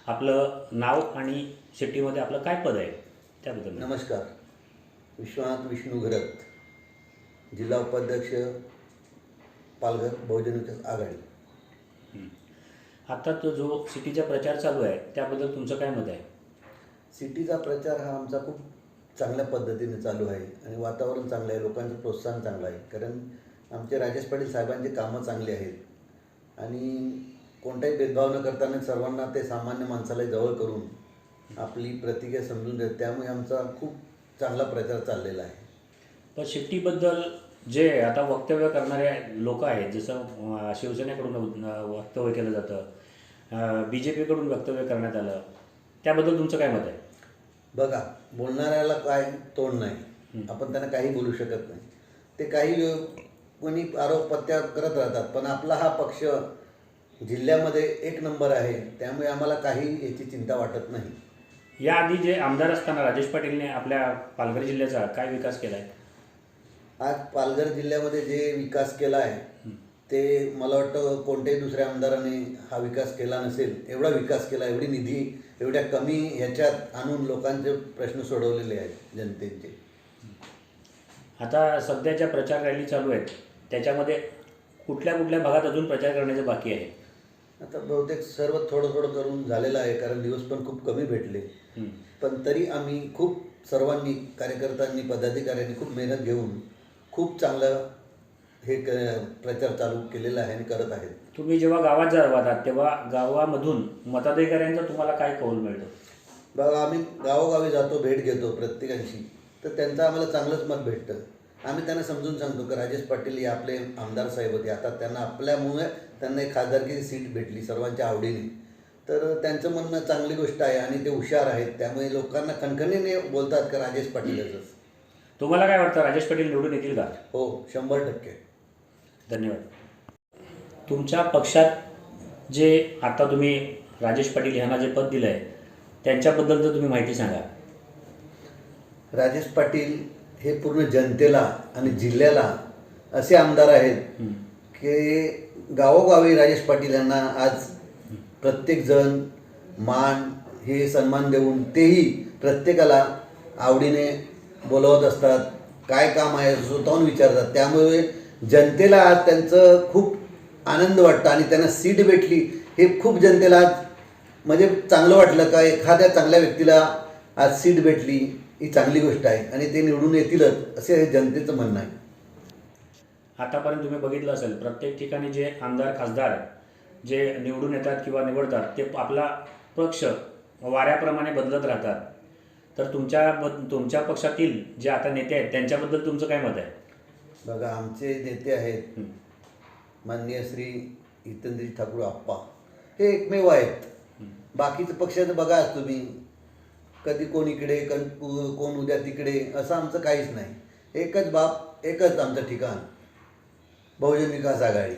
आपलं नाव आणि सिटीमध्ये आपलं काय पद आहे त्याबद्दल? नमस्कार. विश्वनाथ विष्णू घरत, जिल्हा उपाध्यक्ष, पालघर बहुजन विकास आघाडी. आता तो जो सिटीचा प्रचार चालू आहे त्याबद्दल तुमचं काय मत आहे? सिटीचा प्रचार हा आमचा खूप चांगल्या पद्धतीने चालू आहे आणि वातावरण चांगलं आहे, लोकांचं प्रोत्साहन चांगलं आहे. कारण आमचे राजेश पाटील साहेबांचे कामं चांगली आहेत आणि कोणताही भेदभाव न करताना सर्वांना ते सामान्य माणसाला जवळ करून आपली प्रतिक्रिया समजून देत, त्यामुळे आमचा खूप चांगला प्रचार चाललेला आहे. पण सिटीबद्दल जे आता वक्तव्य करणारे लोक आहेत, जसं शिवसेनेकडून वक्तव्य केलं जातं, BJPकडून वक्तव्य करण्यात आलं, त्याबद्दल तुमचं काय मत आहे? बघा, बोलणाऱ्याला काय तोंड नाही, आपण त्यांना काही बोलू शकत नाही. ते काही कोणी आरोप प्रत्यारोप करत राहतात, पण आपला हा पक्ष जिल्ह्यामध्ये एक नंबर आहे, त्यामुळे आम्हाला काही याची चिंता वाटत नाही. याआधी जे आमदार असताना राजेश पाटीलने आपल्या पालघर जिल्ह्याचा काय विकास केला आहे? आज पालघर जिल्ह्यामध्ये जे विकास केला आहे ते मला वाटतं कोणत्याही दुसऱ्या आमदाराने हा विकास केला नसेल. एवढा विकास केला, एवढी निधी एवढ्या कमी ह्याच्यात आणून लोकांचे प्रश्न सोडवलेले आहेत जनतेचे. आता सध्याच्या प्रचार रॅली चालू आहेत, त्याच्यामध्ये कुठल्या कुठल्या भागात अजून प्रचार करण्याचं बाकी आहे? आता बहुतेक सर्व थोडं थोडं करून झालेलं आहे, कारण दिवस पण खूप कमी भेटले. पण तरी आम्ही खूप सर्वांनी, कार्यकर्त्यांनी, पदाधिकाऱ्यांनी खूप मेहनत घेऊन खूप चांगलं हे प्रचार चालू केलेला आहे आणि करत आहेत. तुम्ही जेव्हा गावात जातात तेव्हा गावामधून मताधिकाऱ्यांचा तुम्हाला काय कौल मिळतो? बघा, आम्ही गावोगावी जातो, भेट घेतो प्रत्येकाशी, तर त्यांचं आम्हाला चांगलंच मत भेटतं. आम्ही त्यांना समजून सांगतो की राजेश पाटील हे आपले आमदार साहेब होते, आता त्यांना आपल्यामुळे त्यांना एक खासदारकीची सीट भेटली सर्वांच्या आवडीने, तर त्यांचं म्हणणं चांगली गोष्ट आहे आणि ते हुशार आहेत, त्यामुळे लोकांना खणखणीने बोलतात की राजेश पाटीलच. तुम्हाला काय वाटतं, राजेश पाटील निवडून येतील का? हो, 100%. धन्यवाद. तुमच्या पक्षात जे आता तुम्ही राजेश पाटील यांना जे पद दिलं आहे त्यांच्याबद्दल तर तुम्ही माहिती सांगा. राजेश पाटील हे पूर्ण जनतेला आणि जिल्ह्याला असे आमदार आहेत की गावोगावी राजेश पाटील यांना आज प्रत्येकजण मान हे सन्मान देऊन तेही प्रत्येकाला आवडीने बोलवत असतात. काय काम आहे स्वतःहून विचारतात, त्यामुळे जनतेला आज त्यांचं खूप आनंद वाटतं आणि त्यांना सीट भेटली हे खूप जनतेला आज म्हणजे चांगलं वाटलं का एखाद्या चांगल्या व्यक्तीला आज सीट भेटली, ही चांगली गोष्ट आहे आणि ते निवडून येतीलच असे हे जनतेचं म्हणणं आहे. आतापर्यंत तुम्ही बघितलं असेल, प्रत्येक ठिकाणी जे आमदार खासदार जे निवडून येतात किंवा निवडतात ते आपला पक्ष वाऱ्याप्रमाणे बदलत राहतात. तर तुमच्या पक्षातील जे आता नेते आहेत त्यांच्याबद्दल तुमचं काय मत आहे? बघा, आमचे नेते आहेत माननीय श्री हितेंद्र ठाकूर आप्पा, हे एकमेव आहेत. बाकीचं पक्षाचं बघा तुम्ही, कधी कोण इकडे कोण उद्या तिकडे, असं आमचं काहीच नाही. एकच बाप, एकच आमचं ठिकाण, बहुजन विकास आघाडी.